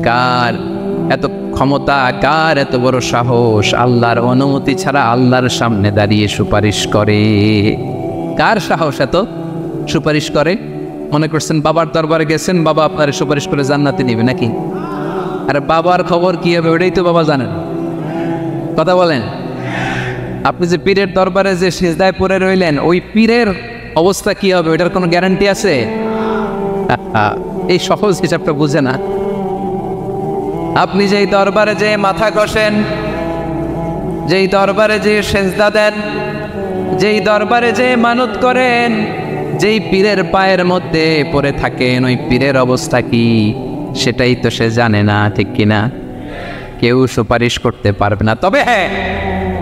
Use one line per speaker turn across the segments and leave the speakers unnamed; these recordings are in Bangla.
কার এত ক্ষমতা, কার এত বড় সাহস আল্লাহর অনুমতি ছাড়া আল্লাহর সামনে দাঁড়িয়ে সুপারিশ করে? কার সাহস এত সুপারিশ করে? মনে করছেন বাবার দরবারে গেছেন, বাবা আপনার সুপারিশ করে জান্নাতে নিবে নাকি? আরে বাবার খবর কি হবে ওটাই তো বাবা জানেন। কথা বলেন। আপনি যে পীরের দরবারে যে সিজদায় পড়ে রইলেন, ওই পীরের অবস্থা কি হবে ওটার কোনো গ্যারান্টি আছে? এই সহজ হিসাবটা বুঝে না। আপনি যেই দরবারে যে মাথা ঘষেন, যেই দরবারে যে সেজদা দেন, যেই দরবারে যে মানত করেন, যেই পীরের পায়ের মধ্যে পড়ে থাকেন, ওই পীরের অবস্থা কি সেটাই তো সে জানে না, ঠিক কিনা? কেউ সুপারিশ করতে পারবে না। তবে হ্যাঁ,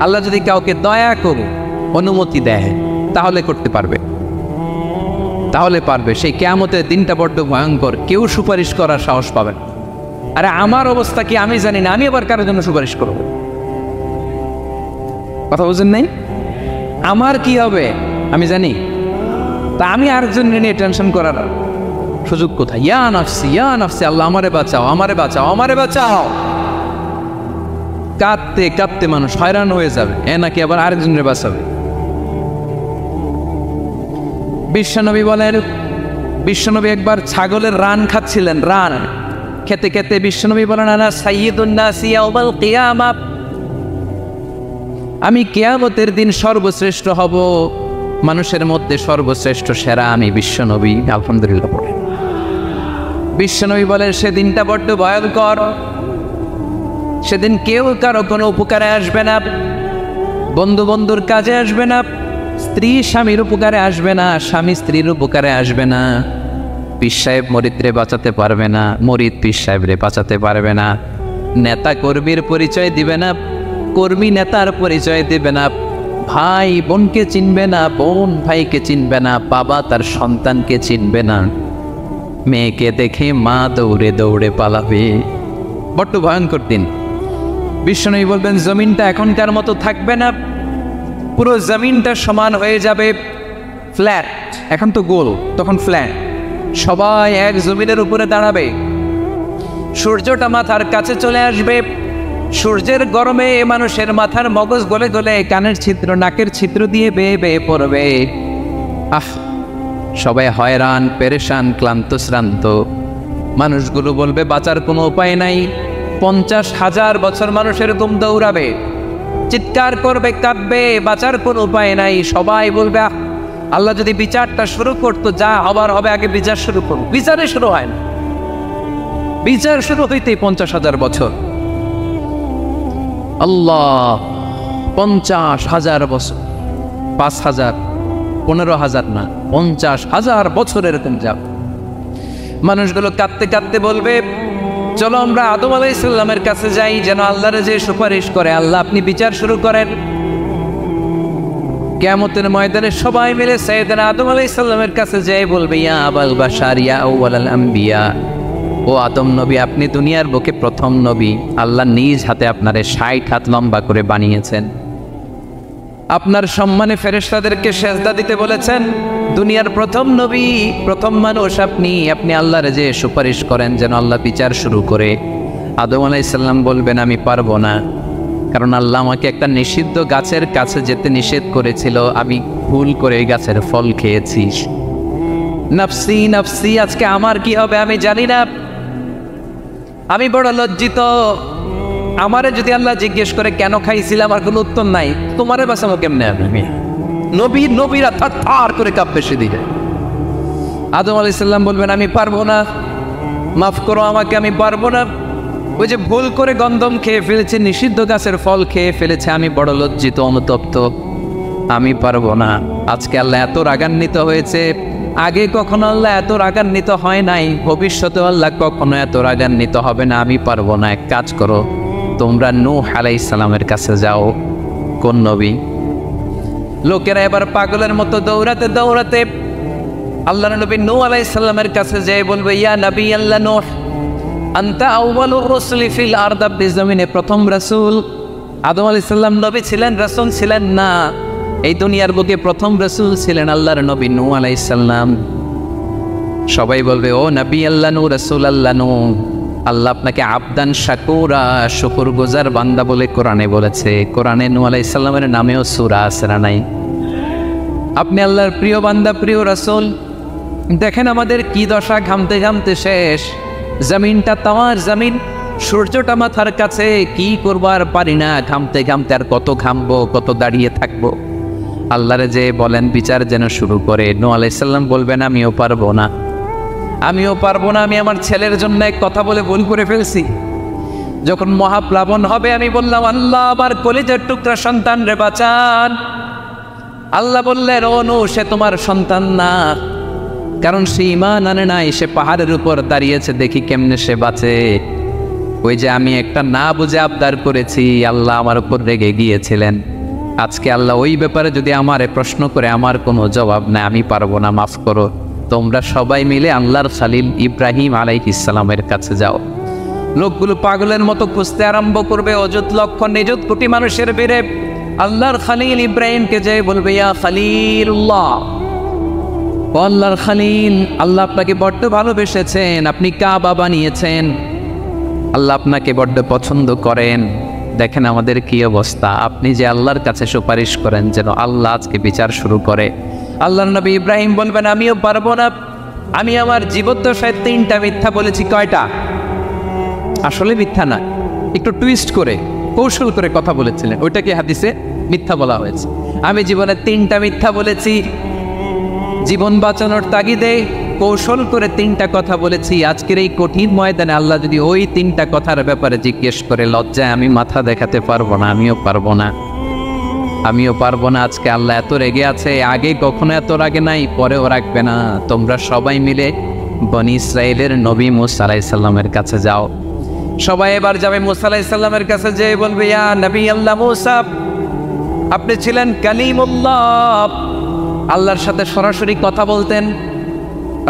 আল্লাহ যদি কাউকে দয়া করে অনুমতি দেয় তাহলে করতে পারবে, তাহলে পারবে। সেই কিয়ামতের দিনটা বড্ড ভয়ঙ্কর, কেউ সুপারিশ করার সাহস পাবে না। আরে আমার অবস্থা কি আমি জানি না, আমি আবার কারোর জন্য সুপারিশ করব? কথা বুঝেন নাই? আমার কি হবে আমি জানি, তা আমি আরেকজন নিয়ে টেনশন করার সুযোগ কোথায়? ইয়া নাফসি, ইয়া নাফসি, আল্লাহ আমারে বাঁচাও, আমারে বাঁচাও, আমারে বাঁচাও। কাঁদতে কাঁদতে মানুষ হয়রান হয়ে যাবে, এ নাকি আবার আরেকজনের বাঁচাবে। বিশ্বনবী বলেন, বিশ্বনবী একবার ছাগলের রান খাচ্ছিলেন, রান খেতে খেতে বিশ্বনবী বলেন, আনা সাইয়্যিদুন নাসি ইয়াউমাল কিয়ামাহ, আমি কিয়ামতের দিন সর্বশ্রেষ্ঠ হব, মানুষের মধ্যে সর্বশ্রেষ্ঠ সেরা আমি বিশ্বনবী। আলহামদুলিল্লাহ পড়ে বিশ্বনবী বলেন, সেদিনটা বড্ড ভয়ঙ্কর, সেদিন কেউ কারো কোনো উপকারে আসবে না, বন্ধু বন্ধুর কাজে আসবে না, স্ত্রী স্বামীর উপকারে আসবে না, স্বামী স্ত্রীর উপকারে আসবে না, পীর সাহেব মরিদরে বাঁচাতে পারবে না, মরিদ পীর সাহেবরে বাঁচাতে পারবে না, নেতা কর্মীর পরিচয় দিবে না, কর্মী নেতার পরিচয় দিবে না, ভাই বোনকে চিনবে না, বোন ভাইকে চিনবে না, বাবা তার সন্তানকে চিনবে না, মেয়েকে দেখে মা দৌড়ে দৌড়ে পালাবে। বড্ড ভয়ঙ্কর দিন। বিশ্বনবী বলবেন, জমিনটা এখনকার মতো থাকবে না, পুরো জমিনটা সমান হয়ে যাবে, ফ্ল্যাট। এখন তো গোল, তখন ফ্ল্যাট। সবাই এক জমিনের উপরে দাঁড়াবে, সূর্যটা মাথার কাছে চলে আসবে, সূর্যের গরমে মানুষের মাথার মগজ গলে গলে কানের ছিদ্র নাকের ছিদ্র দিয়ে বেয়ে বেয়ে পড়বে। আহ, সবাই হয়রান, পেরেশান, ক্লান্ত শ্রান্ত। মানুষগুলো বলবে বাঁচার কোনো উপায় নাই। 50,000 বছর মানুষ এরকম দৌড়াবে, চিৎকার করবে, কাঁদবে, বাঁচার কোনো উপায় নাই। সবাই বলবে, আল্লাহ যদি বিচারটা শুরু করতো, যা হবার হবে, আগে বিচার শুরু করুন। বিচারে শুরু হয় না, বিচার শুরু হইতেই 50,000 বছর। আল্লাহ, 50,000 বছর, 5,000, 15,000 না, 50,000 বছর এরকম যাব। মানুষগুলো কাঁদতে কাঁদতে বলবে, চলো আমরা আদম আলাইহিস সালামের কাছে যাই, যেন আল্লাহর যে সুপারিশ করে, আল্লাহ আপনি বিচার শুরু করেন। কিয়ামতের ময়দানে সবাই মিলে সাইয়েদনা আদম আলাইহিস সালামের কাছে যাই বলবে, ইয়া আবাল বাশার, ইয়া আউয়ালাল আম্বিয়া, ও আদম নবী, আপনি দুনিয়ার বুকে প্রথম নবী, আল্লাহ নিজ হাতে আপনারে 60 হাত লম্বা করে বানিয়েছেন, আপনার সম্মানে ফেরেশতাদেরকে সেজদা দিতে বলেছেন, দুনিয়ার প্রথম নবী, প্রথম মানুষ আপনি, আপনি আল্লাহর যে সুপারিশ করেন যেন আল্লাহ বিচার শুরু করে। আদম আলাইহিস সালাম বলবেন, আমি পারবো না, কারণ আল্লাহ আমাকে একটা নিষিদ্ধ গাছের কাছে যেতে নিষেধ করেছিল, আমি ভুল করে এই গাছের ফল খেয়েছি। নাফসি নাফসি, আজকে আমার কি হবে আমি জানি না, আমি বড় লজ্জিত। আমারে যদি আল্লাহ জিজ্ঞেস করে কেন খাইছিলাম, আমার কোনো উত্তর নাই, তোমারে বাঁচাবো কেমনে আমি? নবীরা থার করে কাঁপবে সেদিকে। আদম আলাইহিস সালাম বলবেন, আমি পারবো না, মাফ করো আমাকে, আমি পারবো না, ওই যে ভুল করে গন্ধম খেয়ে ফেলেছে, নিষিদ্ধ গাছের ফল খেয়ে ফেলেছে, আমি বড় লজ্জিত, অনুতপ্ত, আমি পারবো না। আজকে আল্লাহ এত রাগান্বিত হয়েছে, আগে কখনো আল্লাহ এত রাগান্বিত হয় নাই, ভবিষ্যতে আল্লাহ কখনো এত রাগান্বিত হবে না, আমি পারবো না। এক কাজ করো, তোমরা নূহ আলাইহিস সালামের কাছে যাও। কোন নবী? লোকেরা এবার পাগলের মতো দৌড়াতে দৌড়াতে আল্লাহর নবী নূহ আলাইহিস সালামের কাছে যেয়ে বলবে, ইয়া নবী আল্লাহ নূহ, আনতা আউয়ালুর রাসূলি ফিল আরদ, আপনি জমিনে প্রথম রাসূল। আদম আলাইহিস সালাম নবী ছিলেন, রাসূল ছিলেন না, এই দুনিয়ার বুকে প্রথম রাসূল ছিলেন আল্লাহর নবী নূহ আলাইহিস সালাম। সবাই বলবে, ও নবী আল্লাহ নূহ, রাসূল আল্লাহ নূহ, আল্লাহ আপনাকে আবদান শাকুরা, শুকরগুজার বান্দা বলে কোরআনে বলেছে। কোরআনে নূহ আলাইহিস সালামের নামেও সূরা আছে না নাই? আপনি আল্লাহর প্রিয় বান্দা, প্রিয় রাসূল। দেখেন আমাদের কি দশা, ঘামতে ঘামতে শেষ। জমিনটা তামার জমিন, সূর্যটা মাথার কাছে, কি করবো আর পারি না। ঘামতে ঘামতে আর কত ঘামবো, কত দাঁড়িয়ে থাকবো। আল্লাহরে যে বলেন বিচার যেন শুরু করে। নূহ আলাইহিস সালাম বলবেন আমিও পারবো না, আমিও পারবো না। আমি আমার ছেলের জন্য এক কথা বলে ভুল করে ফেলছি। যখন মহাপ্লাবন হবে আমি বললাম আল্লাহ আমার কলিজার টুকরা সন্তান রে বাঁচান। আল্লাহ বললেন ও নূহ, সে তোমার সন্তান না, কারণ সে ঈমান আনে নাই, সে পাহাড়ের উপর দাঁড়িয়েছে, দেখি কেমনে সে বাঁচে। ওই যে আমি একটা না বুঝে আবদার করেছি, আল্লাহ আমার উপর রেগে গিয়েছিলেন। আজকে আল্লাহ ওই ব্যাপারে যদি আমারে প্রশ্ন করে, আমার কোনো জবাব নাই, আমি পারবো না, মাফ করো। তোমরা সবাই মিলে আল্লাহর খলিল ইব্রাহিম আলাইহিস সালামের কাছে যাও। লোকগুলো পাগলের মতো খুঁজতে আরম্ভ করবে, অযুত লক্ষ নিযুত কোটি মানুষের ভিড়ে আল্লাহর খলিল ইব্রাহিমকে যে বলবে ইয়া খলিলুল্লাহ, ও আল্লাহর খলিল, আল্লাহ আপনাকে বড্ড ভালোবেসেছেন, আপনি কাবা বানিয়েছেন, আল্লাহ আপনাকে বড্ড পছন্দ করেন। দেখেন আমাদের কি অবস্থা। আপনি যে আল্লাহর কাছে সুপারিশ করেন যেন আল্লাহ আজকে বিচার শুরু করে। আল্লাহর নবী ইব্রাহিম বলবেন আমিও পারবো না, আমি আমার জীবদ্দশায় 3টা মিথ্যা বলেছি। কয়টা? আসলে মিথ্যা না, একটু টুইস্ট করে কৌশল করে কথা বলেছিলেন, ওইটাকে হাদিসে মিথ্যা বলা হয়েছে। আমি জীবনে 3টা মিথ্যা বলেছি, জীবন বাঁচানোর তাগিদে কৌশল করে 3টা কথা বলেছি। আজকের এই কঠিন ময়দানে আল্লাহ যদি ওই 3টা কথার ব্যাপারে জিজ্ঞেস করে, লজ্জায় আমি মাথা দেখাতে পারবো না, আমিও পারবো না, আমিও পারবো না। আজকে আল্লাহ এত রেগে আছে, আগে কখনো এত রাগে নাই, পরেও রাখবে না। তোমরা সবাই মিলে বনি ইসরাইলের নবী মূসা আলাইহিস সালামের কাছে যাও। সবাই এবার যাবে মূসা আলাইহিস সালামের কাছে, যে বলবে ইয়া নবী আল্লাহ মূসা, আপনি ছিলেন কালিমুল্লাহ, আল্লাহর সাথে সরাসরি কথা বলতেন।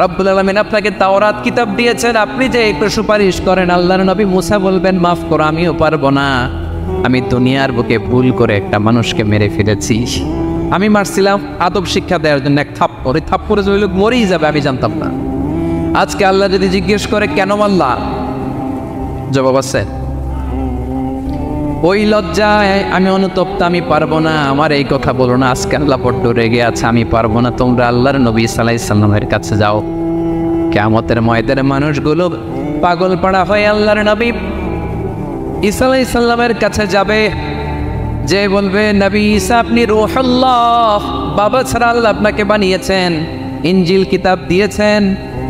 রব্বুল আলামিন আপনাকে তাওরাত কিতাব দিয়েছেন, আপনি যে একটু সুপারিশ করেন। আল্লাহর নবী মূসা বলবেন মাফ করো, আমিও পারবো না, আমি দুনিয়ার বুকে ভুল করে একটা মানুষকে মেরে ফেলেছি। আমি মারছিলাম আদব শিক্ষা দেওয়ার জন্য এক থাপ্পড়, এই থাপ্পড়ে যে লোক মরেই যাবে আমি জানতাম না। আজকে আল্লাহ যদি জিজ্ঞেস করে কেন মারলা, জবাব আছে ওই লজ্জায় আমি অনুতপ্ত, আমি পারবো না, আমার এই কথা বলো না। আজকে আল্লাহ বড্ড রেগে আছে, আমি পারবো না। তোমরা আল্লাহর নবী ঈসা আলাইহিস সালামের কাছে যাও। কিয়ামতের ময়দানে মানুষগুলো পাগল পাড়া হয়ে আল্লাহর নবী ঈসা আলাইহিস সালামের কাছে যাবে, যে বলবে নবী ঈসা আপনি রূহুল্লাহ, বাবা ছাড়া আল্লাহ আপনাকে বানিয়েছেন, ইনজিল কিতাব দিয়েছেন,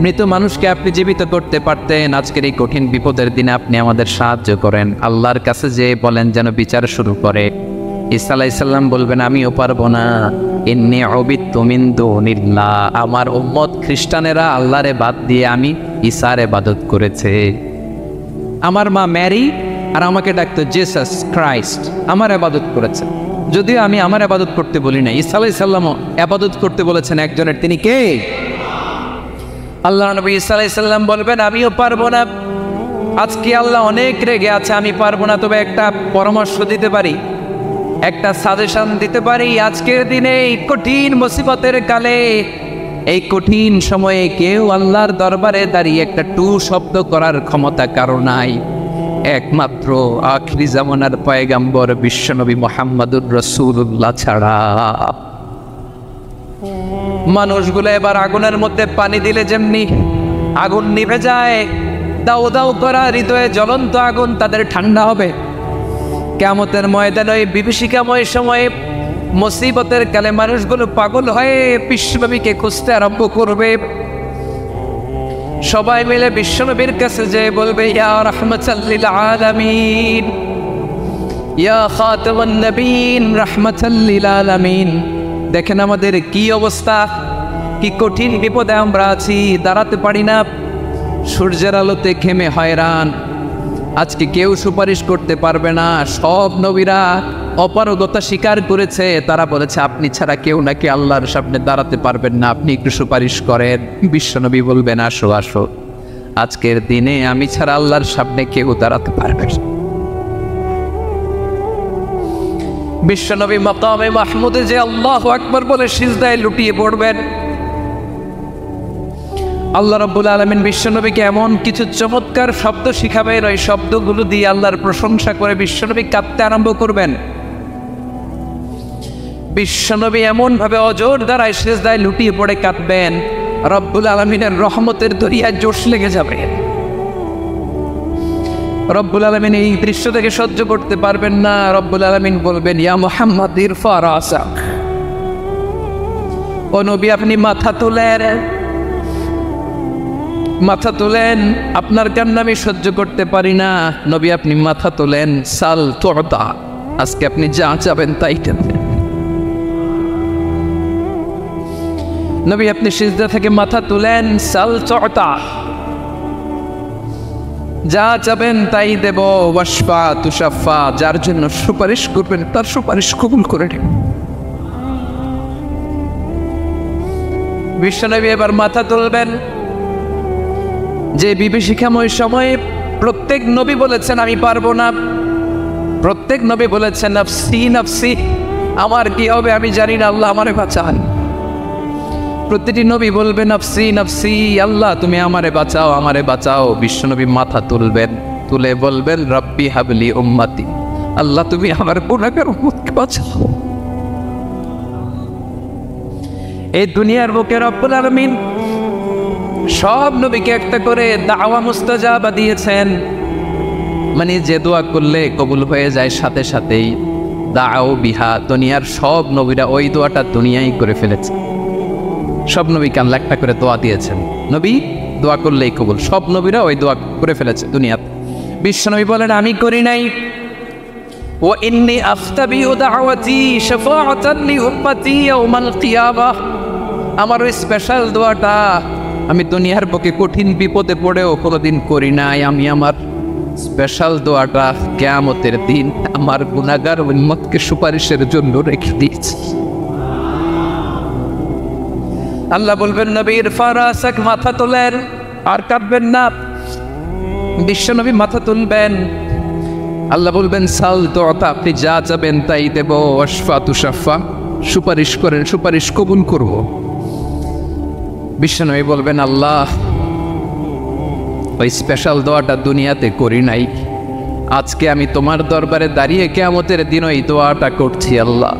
মৃত মানুষকে আপনি জীবিত করতে পারতেন। আজকের এই কঠিন বিপদের দিনে আপনি আমাদের সাহায্য করেন। আল্লাহর কাছে যে বলেন যেন বিচার শুরু করে। ঈসা আলাইহিস সালাম বলবেন আমিও পারবো না, ইন্নী উবিদতু মিন দুনিল্লাহ, আমার উম্মত খ্রিস্টানেরা আল্লাহরে বাদ দিয়ে আমি ঈসার ইবাদত করেছে। আমার মা ম্যারি আর আমাকে ডাকতো জেসাস ক্রাইস্ট, আমার ইবাদত করেছে। যদিও আমি আমার ইবাদত করতে বলি না, ঈসা আলাইহিস সালামও ইবাদত করতে বলেছেন একজনের, তিনি কে? আল্লাহ নবী ঈসা আলাইহিস সালাম বলবেন আমিও পারবো না। আজকে আল্লাহ অনেক রেগে আছে, আমি পারবো না। তবে একটা পরামর্শ দিতে পারি, একটা সাজেশন দিতে পারি। আজকের দিনে এই কঠিন মুসিবতের কালে, এই কঠিন সময়ে কেউ আল্লাহর দরবারে দাঁড়িয়ে একটা টু শব্দ করার ক্ষমতা কারো নাই, একমাত্র আখিরি জামানার পয়গম্বর বিশ্বনবী মুহাম্মদুর রাসূলুল্লাহ ছাড়া। মানুষগুলো এবার আগুনের মধ্যে পানি দিলে যেমনি আগুন নিভে যায়, দাউ দাউ করা হৃদয়ে জ্বলন্ত আগুন তাদের ঠান্ডা হবে। কিয়ামতের ময়দানে ওই বিভীষিকাময় সময়ে মুসিবতের কালে মানুষগুলো পাগল হয়ে বিশ্বনবীকে খুঁজতে আরম্ভ করবে। সবাই মিলে বিশ্বনবীর কাছে যে বলবে ইয়া রাহমাতাল লিল আলামিন, ইয়া খাতামুন নবীন, রাহমাতাল লিল আলামিন। দেখেন আমাদের কি অবস্থা, কি কঠিন বিপদে আমরা আছি, দাঁড়াতে পারি না, সূর্যের আলোতে ঘেমে হয়রান। আজকে কেউ সুপারিশ করতে পারবে না। সব নবীরা অপারগতা স্বীকার করেছে, তারা বলেছে আপনি ছাড়া কেউ নাকি আল্লাহর সামনে দাঁড়াতে পারবেন না, আপনি একটু সুপারিশ করেন। বিশ্বনবী বলবেন আসো আসো, আজকের দিনে আমি ছাড়া আল্লাহর সামনে কেউ দাঁড়াতে পারবে না। বিশ্বনবী মাকামে মাহমুদে যে আল্লাহু আকবার বলে সিজদায় লুটিয়ে পড়বেন। আল্লাহ রাব্বুল আলামিন বিশ্বনবীকে এমন কিছু চমৎকার শব্দ শিখাবেন, ওই শব্দগুলো দিয়ে আল্লাহর প্রশংসা করে বিশ্বনবী কাঁদতে আরম্ভ করবেন। বিশ্বনবী এমন ভাবে অজর দ্বারায় সিজদায় লুটিয়ে পড়ে কাঁদবেন, রব্বুল আলামিনের রহমতের দরিয়ায় জোশ লেগে যাবে। রব্বুল আলামিন এই দৃশ্য থেকে সহ্য করতে পারবেন না। রব্বুল আলামিন বলবেন, ইয়া মুহাম্মদ ইরফা রাসাক, ও নবী আপনি মাথা তোলেন, মাথা তোলেন, আপনার কান্না আমি সহ্য করতে পারি না। নবী আপনি মাথা তোলেন, সাল তুতা, আজকে আপনি যা চাবেন তাই দেবেন। নবী আপনি সিজদা থেকে মাথা তুলেন, সাল তুতা, যা চাবেন তাই দেব। ওয়াশফা তুশাফা, যার জন্য সুপারিশ করবেন তার সুপারিশ কবুল করে নেব। বিশ্বনবী এবার মাথা তুলবেন। যে বিভীষিকাময় সময়ে প্রত্যেক নবী বলেছেন আমি পারবো না, প্রত্যেক নবী বলেছেন নাফসি নাফসি, আমার কি হবে আমি জানি না, আল্লাহ আমারে বাঁচান। প্রতিটি নবী বলবেন নাফসি নাফসি, আল্লাহ তুমি আমারে বাঁচাও, আমারে বাঁচাও। বিশ্বনবী মাথা তুলবেন, তুলে বলবেন রব্বি হাবলি উম্মতি, আল্লাহ তুমি আমার গুনাহগার উম্মতকে বাঁচাও। এই দুনিয়ার বুকে রব্বুল আলামিন সব নবীকে একটা করে দাওয়া মুস্তাজাবা দিয়েছেন, মানে যে দোয়া করলে কবুল হয়ে যায় সাথে সাথেই। দাও বিহা, দুনিয়ার সব নবীরা ওই দোয়াটা দুনিয়ায় করে ফেলেছে। সব নবীকে আল্লাহ একটা করে দোয়া দিয়েছেন, নবী দোয়া করলেই কবুল। সব নবীরা ওই দোয়া করে ফেলেছে দুনিয়াতে। বিশ্বনবী বলেন আমি করি নাই। ও ইন্নী আফতাবিউ দাওয়াতি শাফাআতান লি উম্মতি ইয়াউমাল কিয়ামাহ, আমার ওই স্পেশাল দোয়াটা আমি দুনিয়ার বুকে কঠিন বিপদে পড়েও কোনোদিন করি নাই। আমি আমার স্পেশাল দোয়াটা কিয়ামতের দিন আমার গুনাহগার উম্মতকে সুপারিশের জন্য রেখে দিয়েছি। আল্লাহ বলবেন নবী ইরফা রাসাক, মাথা তোলেন, আর কাঁদবেন না। বিশ্বনবী মাথা তুলবেন, আল্লাহ বলবেন সাল তুতা, আপনি যা চাবেন তাই দেব। ওয়াশফা তুশাফা, সুপারিশ করেন, সুপারিশ কবুল করব। বিশ্বনবী বলবেন আল্লাহ ওই স্পেশাল দোয়াটা দুনিয়াতে করি নাই, আজকে আমি তোমার দরবারে দাঁড়িয়ে কিয়ামতের দিন ওই দোয়াটা করছি। আল্লাহ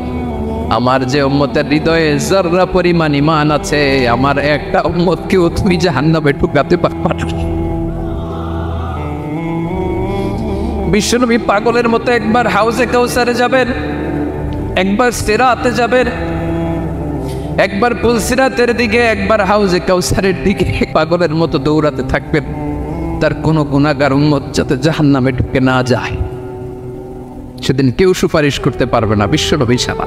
আমার যে উম্মতের হৃদয়ে যাররা পরিমাণ ঈমান আছে, আমার একটা উম্মতকেও তুমি জাহান্নামে ঢুকাতে পারবে না। বিশ্বনবী পাগলের মতো একবার হাউজে কাউসারে যাবেন, একবার সিরাতে যাবেন, একবার পুলসিরাতের দিকে, একবার হাউজে কাউসারের দিকে পাগলের মতো দৌড়াতে থাকবেন, তার কোনো গুনাহগার উম্মত যাতে জাহান্নামে ঢুকে না যায়। সেদিন কেউ সুপারিশ করতে পারবে না বিশ্বনবী ছাড়া।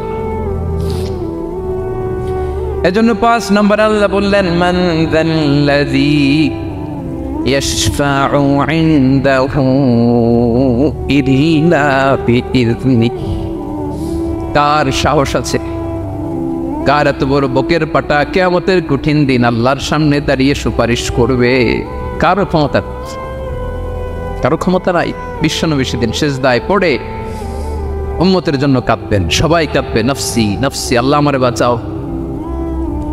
এজন্য 5 নম্বর আল্লাহ বললেন মান যাল্লাযী ইয়াশফাউ ইনদাহু ইল্লা বিইযনিহি, কার সাহস আছে, কার এত বড় বুকের পাটা কিয়ামতের কঠিন দিন আল্লাহর সামনে দাঁড়িয়ে সুপারিশ করবে? কারো ক্ষমতা, কারো ক্ষমতা নাই। বিশ্বনবী সেদিন সিজদায় পড়ে উম্মতের জন্য কাঁদবেন, সবাই কাঁদবে নফসি নফসি, আল্লাহ আমারে বাঁচাও,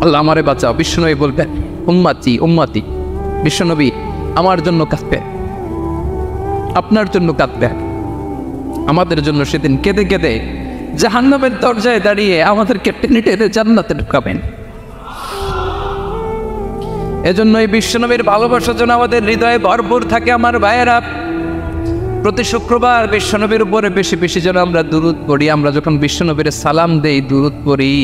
আল্লাহ আমারে বাঁচাও। বিশ্বনবী বলবেন উম্মতি উম্মতি, বিশ্বনবী আমার জন্য কাঁদবে, আপনার জন্য কাঁদবে, আমাদের জন্য সেদিন কেঁদে কেঁদে জাহান্নামের দরজায় দাঁড়িয়ে আমাদেরকে টেনে টেনে জান্নাতে ঢুকাবেন। এজন্য এই বিশ্বনবীর ভালোবাসা যেন আমাদের হৃদয়ে ভরপুর থাকে। আমার ভাইয়েরা, প্রতি শুক্রবার বিশ্বনবীর উপরে বেশি বেশি যেন আমরা দুরূদ পড়ি। আমরা যখন বিশ্বনবীর সালাম দেই, দুরূদ পড়ি,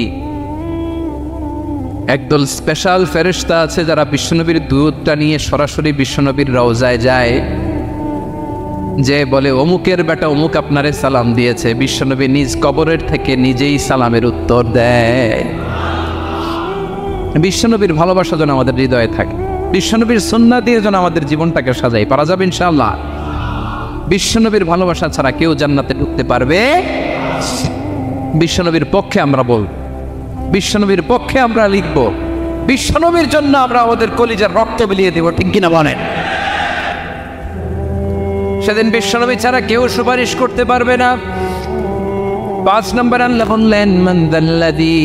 একদল স্পেশাল ফেরেশতা আছে যারা বিশ্বনবীর দুরূদটা নিয়ে সরাসরি বিশ্বনবীর রওজায় যায়, যে বলে অমুকের বেটা অমুক আপনারে সালাম দিয়েছে। বিশ্বনবী নিজ কবরের থেকে নিজেই সালামের উত্তর দেয়। বিশ্বনবীর ভালোবাসা যেন আমাদের হৃদয়ে থাকে, বিশ্বনবীর সুন্নাহ দিয়ে যেন আমাদের জীবনটাকে সাজাই। পারা যাবে ইনশাআল্লাহ। বিশ্বনবীর ভালোবাসা ছাড়া কেউ জান্নাতে ঢুকতে পারবে? বিশ্বনবীর পক্ষে আমরা বলব, বিশ্বনবীর পক্ষে আমরা লিখব, বিশ্বনবীর জন্য আমরা আমাদের কলিজার রক্ত বিলিয়ে দেব, ঠিক কিনা বলেন? সেদিন বিশ্বনবী ছাড়া কেউ সুপারিশ করতে পারবে না। 5 নম্বর আল্লাহ বললেন মান যাল্লাযী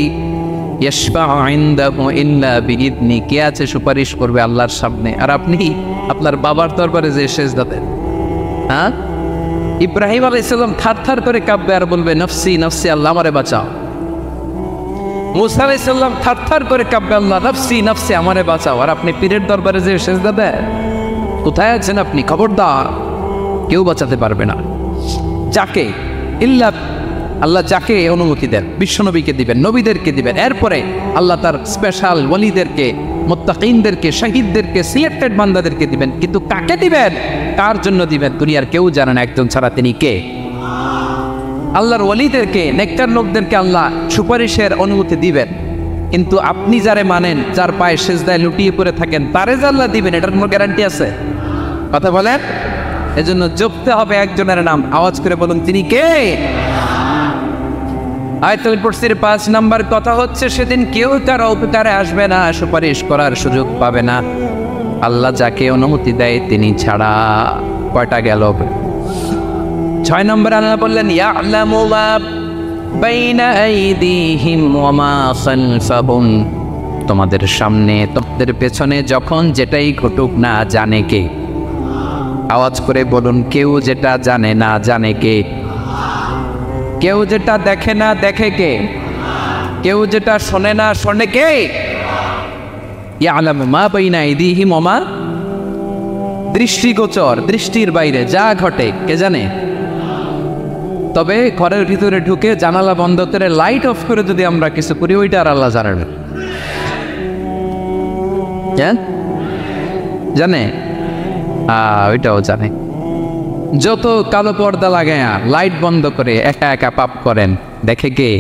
ইয়াশফাউ ইনদাহু ইল্লা বিইذনি, কে আছে সুপারিশ করবে আল্লাহর সামনে, আর আপনি আপনার বাবার দরবারে যে সেজদা দেন। হ্যাঁ, ইব্রাহিম আলাইহিস সালাম থারথার করে কাঁপবে আর বলবে নফসি নফসি, আল্লাহ আমারে বাঁচাও। মুসা আলাইহিস সালাম থারথার করে কাঁপবে, আল্লাহ নফসি নফসি, আমারে বাঁচাও। আর আপনি পীরের দরবারে যে সেজদা দেন, কোথায় আছেন আপনি? খবরদার, কেউ বাঁচাতে পারবে না। যাকে ইল্লা আল্লাহ যাকে অনুমতি দেন, বিশ্বনবীকে দিবেন, নবীদেরকে দিবেন, এরপরে আল্লাহ তার স্পেশাল ওয়ালিদেরকে, মুত্তাকিনদেরকে, শহীদদেরকে, সিলেক্টেড বান্দাদেরকে দিবেন। কিন্তু কাকে দিবেন, কার জন্য দিবেন, দুনিয়ার কেউ জানে না একজন ছাড়া, তিনি কে? আল্লাহর ওয়ালিদেরকে, নেককার লোকদেরকে আল্লাহ সুপারিশের অনুমতি দিবেন। কিন্তু আপনি যারে মানেন, যার পায়ে সেজদায় লুটিয়ে পড়ে থাকেন, তারে যে আল্লাহ দিবেন, এটার কোনো গ্যারান্টি আছে? কথা বলেন। এজন্য জপতে হবে একজনের নাম, আওয়াজ করে বলুন, তিনি কে? আয়াতুল কুরসির 5 নাম্বার কথা হচ্ছে, সেদিন কেউ তার উপকারে আসবে না, সুপারিশ করার সুযোগ পাবে না, আল্লাহ যাকে অনুমতি দেয় তিনি ছাড়া। কয়টা গেল? 6 নম্বর আল্লাহ বললেন, ইয়ালামু মা বাইনা আইদিহিম ওয়া মা খালফাহুম, তোমাদের সামনে তোমাদের পেছনে যখন যেটাই ঘটুক না জানে কে? আওয়াজ করে বলুন, কেউ যেটা জানে না জানে কে? কেউ যেটা দেখে না দেখে কে? কেউ যেটা শোনে না শোনে কে? ইয়ালামু মা বাইনা আইদিহিম ওয়া মা, দৃষ্টিগোচর, দৃষ্টির বাইরে যা ঘটে কে জানে? তবে ঘরের ভিতরে ঢুকে জানালা বন্ধ করে লাইট অফ করে যদি আমরা কিছু করি, ওইটা আর আল্লাহ জানেন। জানে? ওইটাও জানে। যত কালো পর্দা লাগায়া লাইট বন্ধ করে একা একা পাপ করেন, দেখে কে?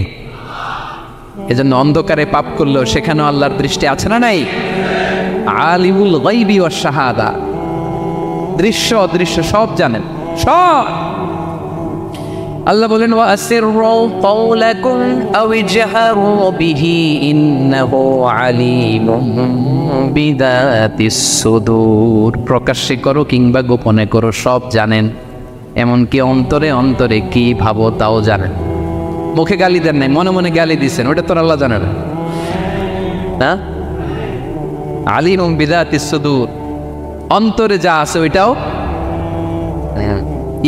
এজন্য অন্ধকারে পাপ করলেও সেখানেও আল্লাহর দৃষ্টি আছে না নাই? আলিমুল গায়বি ওয়াশ শাহাদা, দৃশ্য অদৃশ্য সব জানেন, সব। আল্লাহ বলেন, ওয়া আসিররু কাওলাকুম আও ইজহারু বিহি ইন্নাহু আলিমুম বিযাতিস সুদূর, প্রকাশ্যে করো কিংবা গোপনে করো সব জানেন, এমনকি অন্তরে অন্তরে কি ভাবো তাও জানেন। মুখে গালি দেন নাই, মনে মনে গালি দিচ্ছেন, ওটা তো আল্লাহ জানেন না? আলিমুম বিযাতিস সুদূর, অন্তরে যা আছে ওইটাও।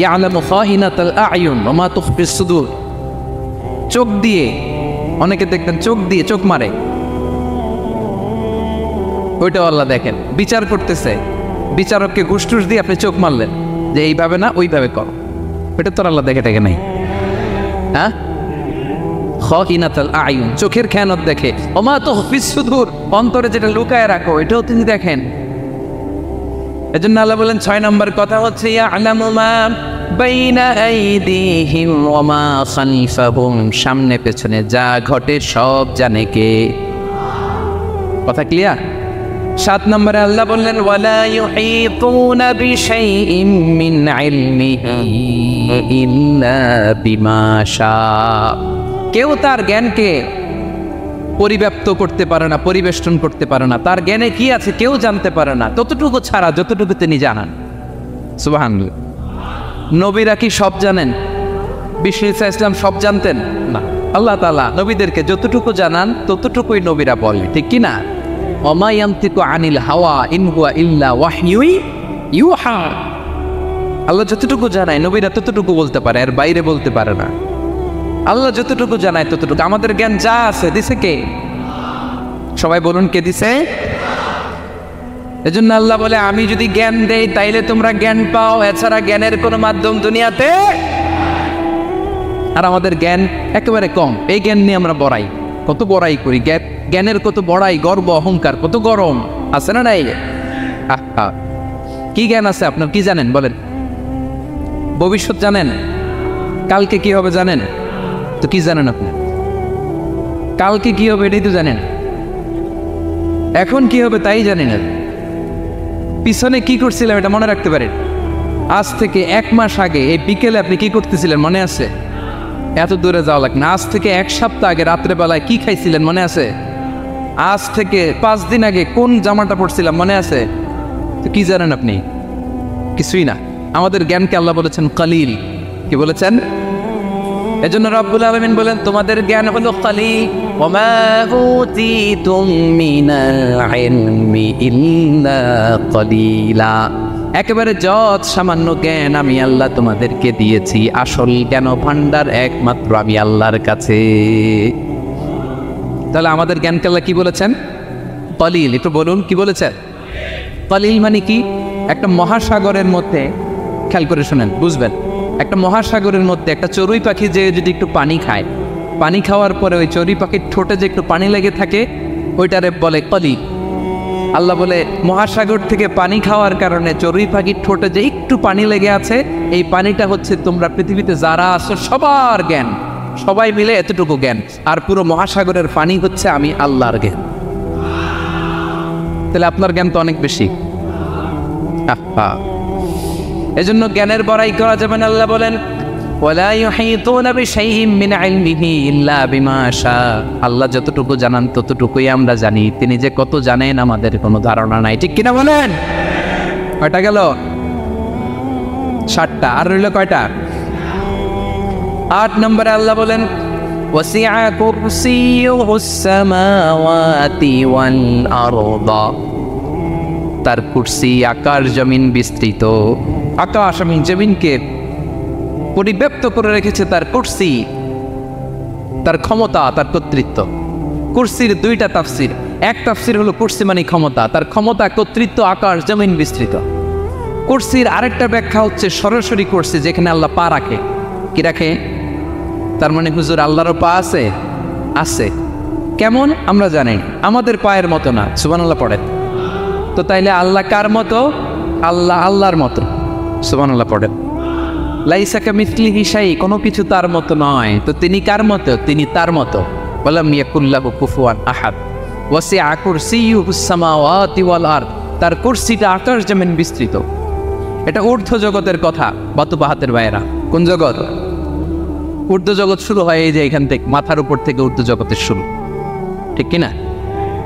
ইয়ালামু খাইনাতাল আ'য়ুন ওয়া মা তুখফিস সুদূর, চোখ দিয়ে, অনেকে দেখবেন চোখ দিয়ে চোখ মারে, ওইটাও আল্লাহ দেখেন। বিচার করতেছে, বিচারককে ঘুষ টুস দিয়ে আপনি চোখ মারলেন যে এইভাবে না ওইভাবে করো, ওইটা তো আল্লাহ দেখে থাকে নাই? হ্যাঁ, খাইনাতাল আ'য়ুন, চোখের খেয়ানত দেখে। ওয়া মা তুখফিস সুদূর, অন্তরে যেটা লুকায় রাখো এটাও তিনি দেখেন। এজন্য আল্লাহ বলেন 6 নম্বর কথা হচ্ছে, ইয়ালামু মা বাইনা আইদিহিম ওয়া মা খালফাহুম, সামনে পেছনে যা ঘটে সব জানে কে? কথা ক্লিয়ার? 7 নম্বরে আল্লাহ বললেন, ওয়ালা ইউহিতুনা বিশাইইম মিন ইলমিহি ইল্লা বিমা শা, কেউ তার জ্ঞানকে পরিব্যাপ্ত করতে পারে না, পরিবেষ্টন করতে পারে না, তার জ্ঞানে কি আছে কেউ জানতে পারে না, ততটুকু ছাড়া যতটুকু তিনি জানান। সুবহানাল্লাহ। নবীরা কি সব জানেন? বিষ্ণু ইসা ইসলাম সব জানতেন না। আল্লাহ তাআলা নবীদেরকে যতটুকু জানান ততটুকুই নবীরা বলে, ঠিক কি না? ওমা ইয়ানতিকু আনিল হাওয়া ইন হুয়া ইল্লা ওয়াহয়ু ইউহা, আল্লাহ যতটুকু জানায় নবীরা ততটুকু বলতে পারে, এর বাইরে বলতে পারে না। আল্লাহ যতটুকু জানায় ততটুকু। আমাদের জ্ঞান যা আছে দিছে কে? সবাই বলুন, কে দিছে? এজন্য আল্লাহ বলে, আমি যদি জ্ঞান দেই তাইলে তোমরা জ্ঞান পাও, এছাড়া জ্ঞানের কোনো মাধ্যম দুনিয়াতে। আর আমাদের জ্ঞান একেবারে কম, এই জ্ঞান নিয়ে আমরা বড়াই, কত বড়াই করি, জ্ঞানের কত বড়াই, গর্ব অহংকার, কত গরম আছে না নাই? কি জ্ঞান আছে আপনার? কি জানেন বলেন? ভবিষ্যৎ জানেন? কালকে কি হবে জানেন? তো কি জানেন আপনি? কালকে কি হবে এটাই তো জানেন, এখন কি হবে তাই জানেন না। পিছনে কি করছিলাম এটা মনে রাখতে পারেন? আজ থেকে 1 মাস আগে এই বিকেলে আপনি কি করতেছিলেন মনে আছে? এত দূরে যাওয়া লাগে না। আজ থেকে 1 সপ্তাহ আগে রাত্রেবেলায় কি খাইছিলেন মনে আছে? আজ থেকে 5 দিন আগে কোন জামাটা পরছিলাম মনে আছে? তো কি জানেন আপনি? কিছুই না। আমাদের জ্ঞানকে আল্লাহ বলেছেন কালিল। কি বলেছেন? এজন্য রব্বুল আলামিন বলেন তোমাদের জ্ঞান হলো কালিল, ওমা উতিতুম মিনাল ইলমি ইল্লা কালিলা, একেবারে যত সামান্য জ্ঞান আমি আল্লাহ তোমাদেরকে দিয়েছি, আসল জ্ঞান ভান্ডার একমাত্র আমি আল্লাহর কাছে। তাহলে আমাদের জ্ঞানকে আল্লাহ কি বলেছেন? কালিল। একটু বলুন কি বলেছেন? কালিল মানে কি? একটা মহাসাগরের মধ্যে, খেয়াল করে শুনেন বুঝবেন, একটা মহাসাগরের মধ্যে একটা চড়ুই পাখি যে যদি একটু পানি খায়, পানি খাওয়ার পরে ওই চড়ুই পাখির ঠোঁটে যে একটু পানি লেগে থাকে ওইটারে বলে কালিল। আল্লাহ বলে মহাসাগর থেকে পানি খাওয়ার কারণে চড়ুই পাখির ঠোঁটে যে একটু পানি লেগে আছে, এই পানিটা হচ্ছে তোমরা পৃথিবীতে যারা আছো সবার জ্ঞান, সবাই মিলে এতটুকু জ্ঞান, আর পুরো মহাসাগরের পানি হচ্ছে আমি আল্লাহর জ্ঞান। তাহলে আপনার জ্ঞান তো অনেক বেশি। এজন্য জ্ঞানের বড়াই করা যাবে না। আল্লাহ বলেন ওয়ালা ইউহিতুনা বিশাইইম মিন ইলমিহি ইল্লা বিমা শা, আল্লাহ যতটুকু জানান ততটুকুই আমরা জানি, তিনি যে কত জানেন আমাদের কোনো ধারণা নাই। ঠিক কিনা বলেন? কয়টা গেল? 7টা। আর রইল কয়টা? 8 নম্বরে আল্লাহ বলেন ওয়াসিআ কুরসিয়ুহুস সামাওয়াতি ওয়াল আরদা, তার কুরসি আকাশ জমিন বিস্তৃত, আকাশ আমি জমিনকে পরিব্যাপ্ত করে রেখেছে তার কুরসি, তার ক্ষমতা, তার কর্তৃত্ব। কুরসির 2টা তাফসির। এক তাফসির হলো কুরসি মানে ক্ষমতা, তার ক্ষমতা, কর্তৃত্ব, আকাশ জমিন বিস্তৃত। কুরসির আরেকটা ব্যাখ্যা হচ্ছে সরাসরি কুরসি, যেখানে আল্লাহ পা রাখে। কি রাখে? তার মানে হুজুর আল্লাহরও পা আছে? আছে। কেমন আমরা জানি, আমাদের পায়ের মতো না। সুবহানাল্লাহ পড়েন তো। তাইলে আল্লাহ কার মতো? আল্লাহ আল্লাহর মতো। সুবহানাল্লাহ পড়েন। লাইসা কামিসলিহি শাই, কোনো কিছু তার মতো নয়। তো তিনি কার মতো? তিনি তার মতো। ওয়ালাম ইয়াকুল্লাহু কুফুয়ান আহাদ। ওয়াসিআ কুরসিয়ুহুস সামাওয়াতি ওয়াল আরদ, তার কুরসিটা আকাশ জমিন বিস্তৃত। এটা ঊর্ধ্ব জগতের কথা বাতুবাহাতের ভাইয়েরা। কোন জগৎ? ঊর্ধ্ব জগৎ শুরু হয় এই যে এখান থেকে, মাথার উপর থেকে ঊর্ধ্ব জগতের শুরু, ঠিক কিনা?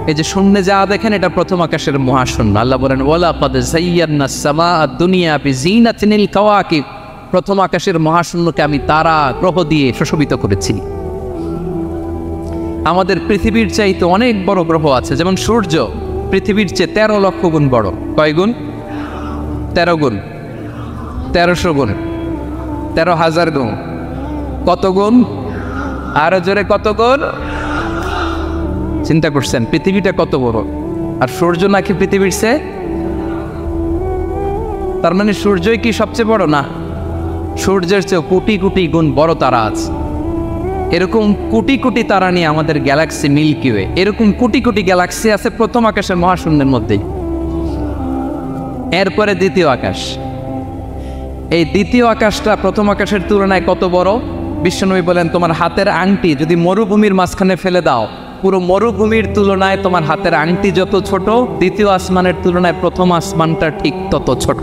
এই যে শূন্যে যা দেখেন এটা প্রথম আকাশের মহাশূন্য। আল্লাহ বলেন ওয়ালাকাদ যায়্যানাস সামাআদ দুনিয়া বিজিনাতিল কাওয়াকিব, প্রথম আকাশের মহাশূন্যকে আমি তারা গ্রহ দিয়ে সুশোভিত করেছি। আমাদের পৃথিবীর চাইতে অনেক বড় গ্রহ আছে, যেমন সূর্য পৃথিবীর চেয়ে 13 লক্ষ গুণ বড়। কয় গুণ? 13 গুণ, 1300 গুণ, 13,000 গুণ। কত গুণ? আরো জোরে কত গুণ? চিন্তা করছেন পৃথিবীটা কত বড়, আর সূর্য নাকি পৃথিবীর চেয়ে? তার মানে সূর্যই কি সবচেয়ে বড়? না, সূর্যের চেয়ে কোটি কোটি গুণ বড় তারা আছে। এরকম কোটি কোটি তারা নিয়ে আমাদের গ্যালাক্সি মিল্কি ওয়ে, এরকম কোটি কোটি গ্যালাক্সি আছে প্রথম আকাশের মহাশূন্যের মধ্যেই। এরপরে দ্বিতীয় আকাশ। এই দ্বিতীয় আকাশটা প্রথম আকাশের তুলনায় কত বড়? বিশ্বনবী বলেন তোমার হাতের আংটি যদি মরুভূমির মাঝখানে ফেলে দাও, পুরো মরুভূমির তুলনায় তোমার হাতের আংটি যত ছোট, দ্বিতীয় আসমানের তুলনায় প্রথম আসমানটা ঠিক তত ছোট।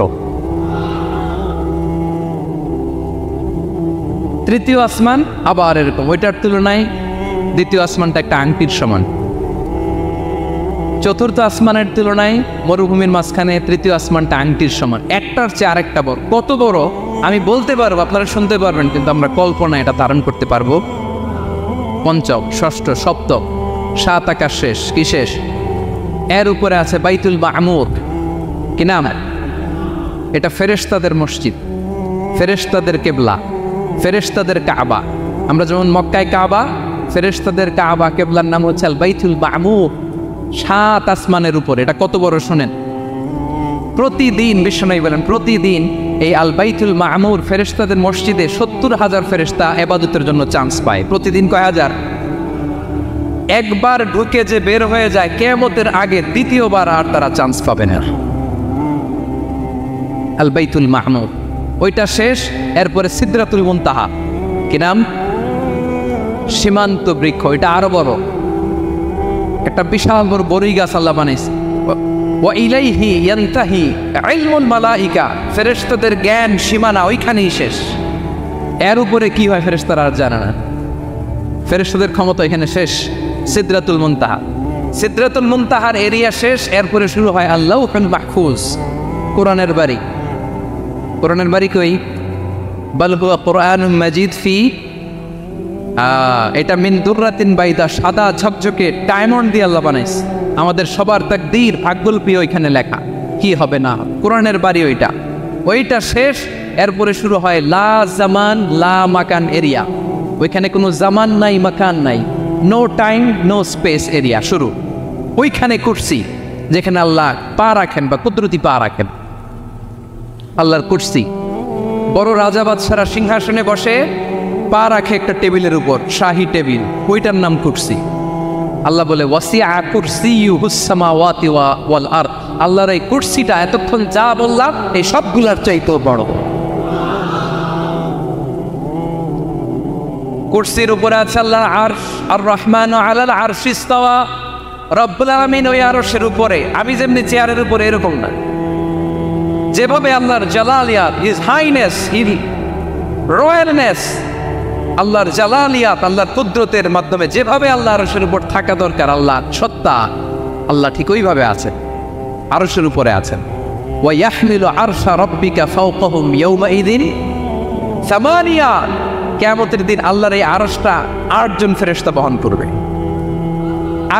তৃতীয় আসমান আবার এরকম, ওইটার তুলনায় দ্বিতীয় আসমানটা একটা আংটির সমান। চতুর্থ আসমানের তুলনায় মরুভূমির মাঝখানে তৃতীয় আসমানটা আংটির সমান। একটার চেয়ে আরেকটা বড়। কত বড় আমি বলতে পারবো, আপনারা শুনতে পারবেন, কিন্তু আমরা কল্পনা এটা ধারণ করতে পারবো। পঞ্চম, ষষ্ঠ, সপ্তম, 7 আকাশ শেষ। কি শেষ? এর উপরে আছে বাইতুল মামুর। কি নাম? এটা ফেরেশতাদের মসজিদ, ফেরেশতাদের কেবলা, ফেরেশতাদের কাবা। আমরা যেমন মক্কায় কাবা, ফেরেশতাদের কাবা কেবলার নাম হচ্ছে আল বাইতুল মামুর। 7 আসমানের উপর। এটা কত বড় শোনেন। প্রতিদিন বিশ্বনবী বলেন প্রতিদিন এই আল বাইতুল মামুর ফেরেশতাদের মসজিদে 70,000 ফেরেশতা ইবাদতের জন্য চান্স পায়। প্রতিদিন কয় হাজার? একবার ঢুকে যে বের হয়ে যায় কিয়ামতের আগে দ্বিতীয়বার আর তারা চান্স পাবে না। আল বাইতুল মামুর ওইটা শেষ। এরপরে সিদরাতুল মুনতাহা। কি নাম? সীমান্ত বৃক্ষ। এটা আরো বড়, একটা বিশাল বড় বড়ই গাছ আল্লাহ বানাইছে। ওয়া ইলাইহি ইয়ানতাহি ইলমুল মালাইকা, ফেরেশতাদের জ্ঞান সীমানা ওইখানেই শেষ। এর উপরে কি হয় ফেরেশতারা আর জানে না। ফেরেশতাদের ক্ষমতা এখানে শেষ। সিদরাতুল মুনতাহা, সিদরাতুল মুনতাহার এরিয়া শেষ। এরপরে শুরু হয় আল্লাহুল মাহফুজ, কোরআনের বাড়ি। কোরআনের বাড়ি কই? বাল হুয়া কুরআনুম মাজিদ ফি এটা মিন দুররাতিন বাইদা, সাদা ঝকঝকে ডায়মন্ড দিয়ে আল্লাহ বানাইছে। আমাদের সবার তাকদীর ভাগ্যলিপি ওইখানে লেখা, কি হবে না। কোরআনের বাড়ি ওইটা শেষ, এরপরে শুরু হয় লা জামান লা মাকান এরিয়া। ওইখানে কোনো জামান নাই, মাকান নাই, no time no space area শুরু। ওইখানে কুরসি, যেখানে আল্লাহ পা রাখেন বা কুদরতি পা রাখেন, আল্লাহর কুরসি। বড় রাজা বাদশারা সিংহাসনে বসে পা রাখে একটা টেবিলের উপর, শাহী টেবিল, ওইটার নাম কুরসি। আল্লাহ বলে ওয়াসিআ কুরসিয়ুহুস সামাওয়াতি ওয়াল আরদ। আল্লাহর এই কুরসিটা এতক্ষণ যা বললাম এই সবগুলার চাইতেও বড়। কুরসির উপরে আছে আল্লাহর আরশ, আর রহমান আলাল আরশি ইস্তাওয়া। রব্বুল আলামিন ওই আরশের উপরে, আমি যেমনি চেয়ারের উপরে এরকম না। যেভাবে আল্লাহর জালালিয়াত, হিজ হাইনেস, হিজ রয়্যালনেস, আল্লাহর জালালিয়াত, আল্লাহর কুদরতের মাধ্যমে যেভাবে আল্লাহ আরশের উপর থাকা দরকার, আল্লাহ সত্তা, আল্লাহ ঠিক ওইভাবে আছেন, আরশের উপরে আছেন। ওয়া ইয়াহমিলু আরশা রাব্বিকা ফাওকাহুম ইয়াওমাইযিন সামানিয়া। কিয়ামতের দিন আল্লাহর এই আরশটা 8 জন ফেরেশতা বহন করবে।